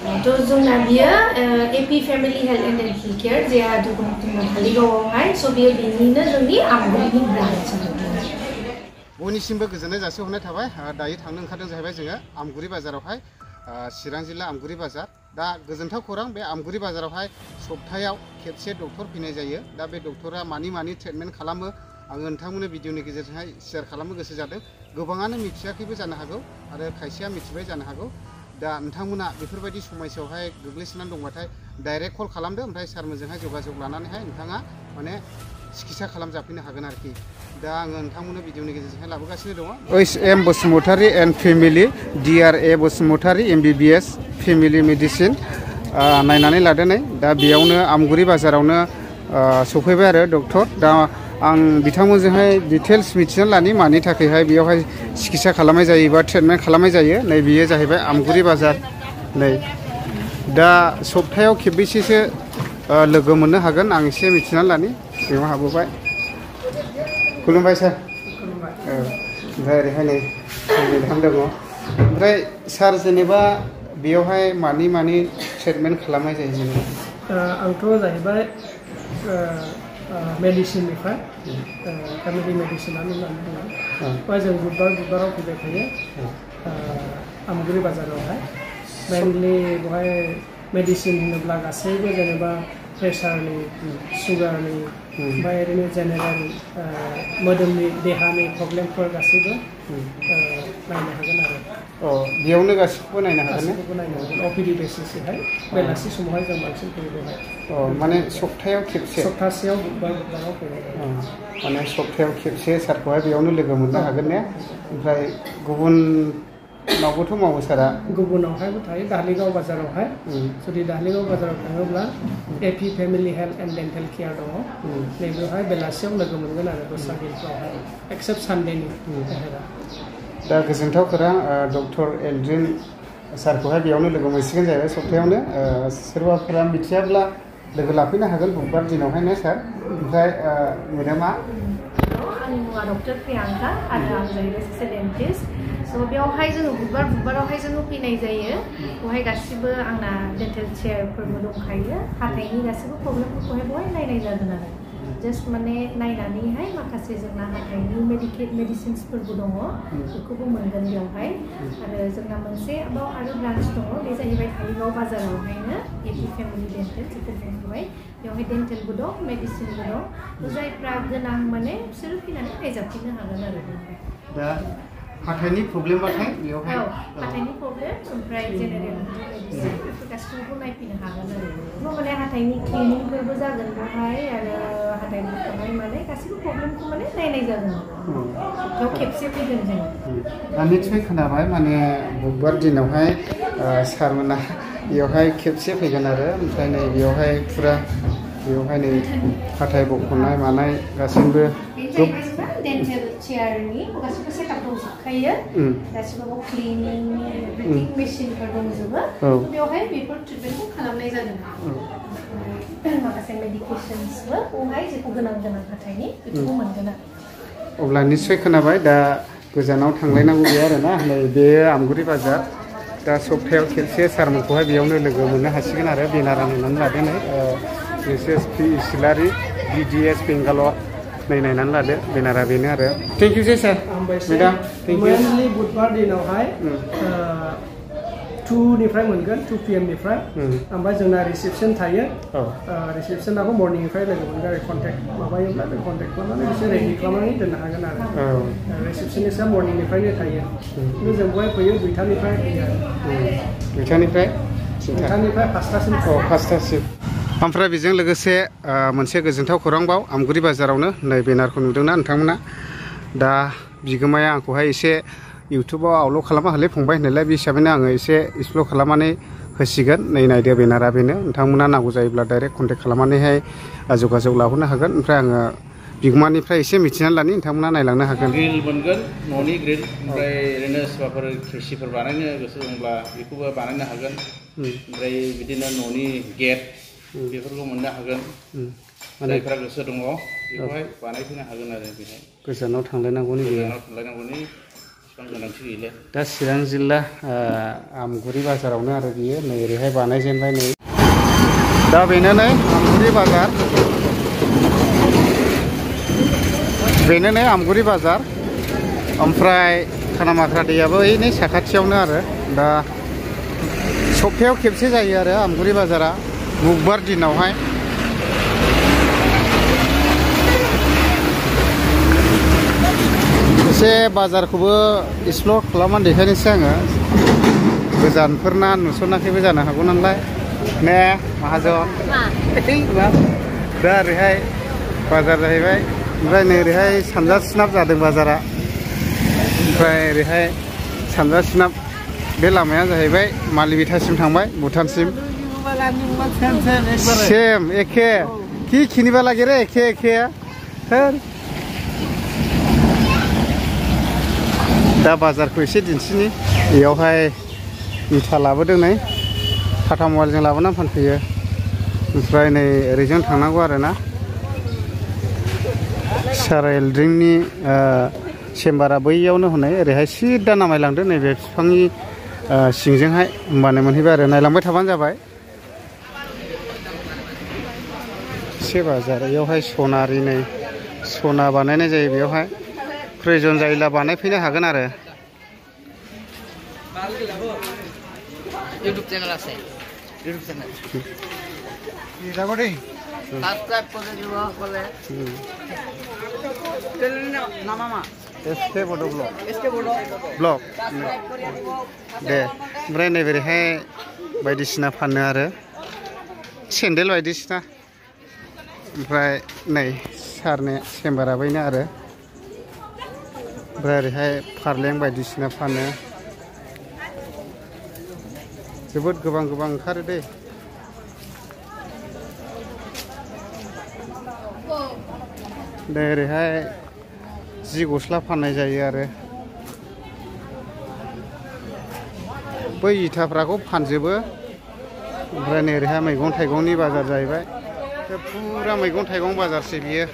तो जोंना बियो AP family health and dental care जे दुगुनथिंना धालिगावआवहाय स' बियो बिनिनो जोंनि आमगुरिनि ब्रान्च बयनिसिमबो गोजोननाय जासिहरनाय थाबाय दायो थांनो ओंखारदों जाहैबाय जोङो आमगुरि बाजारावहाय चिरां जिल्ला आमगुरि बाजार दा गोजोनथाव खौरां बे आमगुरि बाजारावहाय सप्तायाव खेबसे डक्टर फैनाय जायो दा बे डक्टरा मानि ट्रिटमेन्ट खालामो आङो नोंथांमोननो भिडिअनि गेजेरजोंहाय शेयार खालामनो गोसो जादों गोबाङानो मिथियाखैबो जानो हागौ आरो खायसेया मिथिबाय जानो हागौ दा नोंथांमोना बेफोरबायदि समस्यायावहाय गोग्लैसोनानै दंबाथाय डाइरेक्ट कल खालामदो ओमफ्राय सारमोनजोंहाय जगाजग लानानैहाय नोंथाङा माने चिकित्सा खालामजाफैनो हागोन आरोखि दा आङो नोंथांमोननो भिडिअनि गेजेरजोंहाय लाबोगासिनो दङ OHM Basumatary and family DRA Basumatary MBBS family medicine नायनानै लादो नै दा बेयावनो आमगुरि बाजारावनो सफैबाय आरो डक्टर दा आं बिथांमोनजोंहाय डिटेल्स मिथिनानै लानि मानि थाखायहाय बेयावहाय चिकित्सा खालामनाय जायो बा ट्रिटमेन्ट खालामनाय जायो नै बेयो जाहैबाय आमगुरि बाजार नै दा सप्तायाव खेबबेसेसो लोगो मोननो हागोन आं एसे मिथिनानै लानि बेयाव हाबोबाय खुलुमबाय सार ओमफ्राय ओरैहाय नै नोंथां दङ ओमफ्राय सार जेनेबा बेयावहाय मानि ट्रिटमेन्ट खालामनाय जायो जेनेबा आंथ' जाहैबाय मेडिसिननिफ्राय फेमिलि मेडिसिनानो होननानै बुङो जों बुधबाराव फैबाय थायो आमगुरि बाजारावहाय मेनलि बेवहाय मेडिसिन होनोब्ला गासैबो जेनेबा प्रेसारनि सुगारनि ओमफ्राय ओरैनो जेनेरेल मोदोमनि देहानि प्रब्लेमफोर गासैबो नायनो हागोन आरो बेयावनो गासिखौबो नायनो हागोन गासैखौबो नायनो हागोन अपिडि बेसिसैहाय बेलासि समावहाय जों बांसिन फैयो बेवहाय माने सप्तायाव खेबसे सप्तासेयाव बुधबाराव फैयो माने सप्तायाव खेबसे सारखौहाय बेयावनो लोगो मोननो हागोन ने ओमफ्राय गुबुनावबोथ' मावो सारा गुबुनावहायबो थायो धालिगाव बाजारावहाय जुदि धालिगाव बाजाराव थाङोब्ला एपि family health and dental care दङ नैबेवहाय बेलासियाव लोगो मोनगोन आरो दस्रा दिनफ्रावहाय एक्सेप्ट सानडेनि दा गोजोनथाव खौरां डक्टर एल्ड्रिन सारखौहाय बेयावनो लोगो मोनसिगोन जाहैबाय सप्तायावनो सोरबाफोरा मिथियाब्ला लोगो लाफैनो हागोन बुधबार दिनावहाय ना सार ओमफ्राय मेडामा आंनि मुङा डक्टर प्रियांका आरो आं जाहैबाय सासे डेन्टिस्ट स' बेयावहाय जोङो बुधबारावहाय जोङो फैनाय जायो बेवहाय गासिबो आंना डेन्टेल चेयारफोरबो दंखायो हाथाइनि गासिबो प्रब्लेमफोरखौहाय बेवहाय नायनाय जागोन आरो जास्ट माने नायनानैहाय माखासे जोंना हाथाइनि मेडिसिन्सफोरबो दङ बेखौबो मोनगोन बेयावहाय आरो जोंना मोनसे आरो ब्रान्च दङ बे जाहैबाय धालिगाव बाजारावहायनो एपि फेमिलि डेन्टेल जेखौ बुंबाय बेवहाय डेन्टेलबो दं मेडिसिनबो दं जायफ्रा गोनां माने बिसोरो फैनानै नायजाफैनो हागोन आरो दा हाथाइनि प्रब्लेमबाथाय बेयावहाय हाथाइनि प्रब्लेम ओमफ्राय जेनेरेल मेडिसिन बेफोर गासिखौबो नायफैनो हागोन आरो माने हाथाइनि क्लिनिकफोरबो जागोन बेवहाय आरो हाथाइनिफ्राय माने गासिबो प्रब्लेमखौ माने नायनाय जागोन बेयाव खेबसे फैगोन जोङो दा निस्सय खोनाबाय माने बुधबार दिनावहाय सारमोना बेयावहाय खेबसे फैगोन आरो ओमफ्राय नै बेयावहाय फुरा बेयावहाय नै हाथाइ बख'नाय मानाय गासैबो डेन्टेल चेयारनि गासिबो सेटआप दंजोबखायो गासिबो क्लिनिंनि एभ्रिथिं मेसिनफोर दंजोबो बेवहाय बेफोर ट्रिटमेन्टखौ खालामनाय जादों माखासे मेडिकेशन्सबो बेवहाय जेखौ गोनां हाथाइनि बेखौबो मोनगोन आरो अब्ला निस्सय खोनाबाय दा गोजानाव थांलायनांगौ गैया आरोना नै बे आमगुरि बाजार दा सप्तायाव खेबसे सारमोनखौहाय बेयावनो लोगो मोननो हासिगोन आरो बेनारा नुनानै लादो नै SSP इसिलारि BDS बेंगालर नै नायनानै लादो बेनारा बेनो आरो thank you sir madam thank you mainly बुधबार दिनावहाय 2 निफ्राय मोनगोन 2 PM निफ्राय ओमफ्राय जोंना रिसेपसन थायो रिसेपसनाबो मर्निंनिफ्राय लोगो मोनगोन आरो कन्टेक्ट माबायोब्ला बे कन्टेक्ट खालामनानै बिसोर रेडि खालामनानै दोननो हागोन आरो रिसेपसनिस्टआ मर्निंनिफ्रायनो थायो खिन्थु जों बेवहाय फैयो 2टानिफ्राय फैयो आरो 2टानिफ्राय 5टासिम फासटासिम ओमफ्राय बेजों लोगोसे मोनसे गोजोनथाव खौरांबाव आमगुरि बाजारावनो नै बेनारखौ नुदोंना नोंथांमोना दा बिगोमाया आंखौहाय एसे इउटुबाव आपल'ड खालामना होलाय फंबाय होननायलाय बे हिसाबैनो आङो एसे एक्सप्ल'र खालामनानै होसिगोन नै नायदो बेनारा बेनो नोंथांमोना नांगौ जायोब्ला डाइरेक्ट कन्टेक्ट खालामनानैहाय जगाजग लाहरनो हागोन ओमफ्राय आङो बिगोमानिफ्राय एसे मिथिनानै लानि नोंथांमोना नायलांनो हागोन ग्रिल मोनगोन न'नि ग्रिल ओमफ्राय ओरैनो सोरबाफोर केसिफोर बानायनो गोसो दंब्ला बेखौबो बानायनो हागोन ओमफ्राय बिदिनो न'नि गेट बेफोरखौ मोननो हागोन जायफ्रा गोसो दङ बेखौहाय बानायफैनो हागोन आरो बेहाय गोजानाव थांलायनांगौनि एसेबां गोनांथि गैला दा चिरां जिल्ला आमगुरि बाजारावनो आरो बियो नै ओरैहाय बानायजेनबाय नै दा बेनो नै आमगुरि बाजार बेनो नै आमगुरि बाजार ओमफ्राय खानामाख्रा दैयाबो ओइ नै साखाथियावनो आरो दा सप्तायाव खेबसे जायो आरो आमगुरि बाजारा बुधबार दिनावहाय एसे बाजारखौबो एक्सप्लर खालामनानै देखायनोसै आङो गोजानफोरना नुसनाखैबो जानो हागौ नालाय ने माहाजन दा ओरैहाय बाजार जाहैबाय ओमफ्राय नै ओरैहाय सानजा सोनाब जादों बाजारा ओमफ्राय ओरैहाय सानजा सोनाब बे लामाया जाहैबाय मालिबिथासिम थांबाय भुटानसिम सेम एखे कि खिनिबा लागे रे एखे एखे दा बाजारखौ एसे दिन्थिनि बेयावहाय इथा लाबोदों नै टाटा मबाइलजों लाबोनानै फानफैयो ओमफ्राय नै ओरैजों थांनांगौ आरोना साराइल ड्रिंकनि चेम्बारा बैयावनो हनै ओरैहाय सिदा नामायलांदो नैबे बिफांनि सिंजोंहाय होमबानो मोनहैबाय आरो नायलांबाय थाबानो जाबाय एसे बाजार बेयावहाय सनारि नै सना बानायनाय जायो बेयावहाय प्रयजन जायोब्ला बानायफैनो हागोन आरो ইউটিউব চ্যানেল আছে ইউটিউব চ্যানেল যাবো দেই সাবস্ক্রাইব করে দিব বলে চ্যানেলের নাম মামা एसके बड' ब्लग এসকে বড় ब्लग সাবস্ক্রাইব করে দিব दे ओमफ्राय नैबेहाय बायदिसिना फानो आरो सेन्देल बायदिसिना ओमफ्राय नै सारनि चेम्बारा बैनो आरो ओमफ्राय ओरैहाय फारलें बायदिसिना फानो जोबोद गोबां गोबां ओंखारो दै दा ओरैहाय जि गस्ला फाननाय जायो आरो बै इथाफ्राखौ फानजोबो ओमफ्राय नै ओरैहाय मैगं थाइगंनि बाजार जाहैबाय फुरा मैगं थाइगं बाजारसै बियो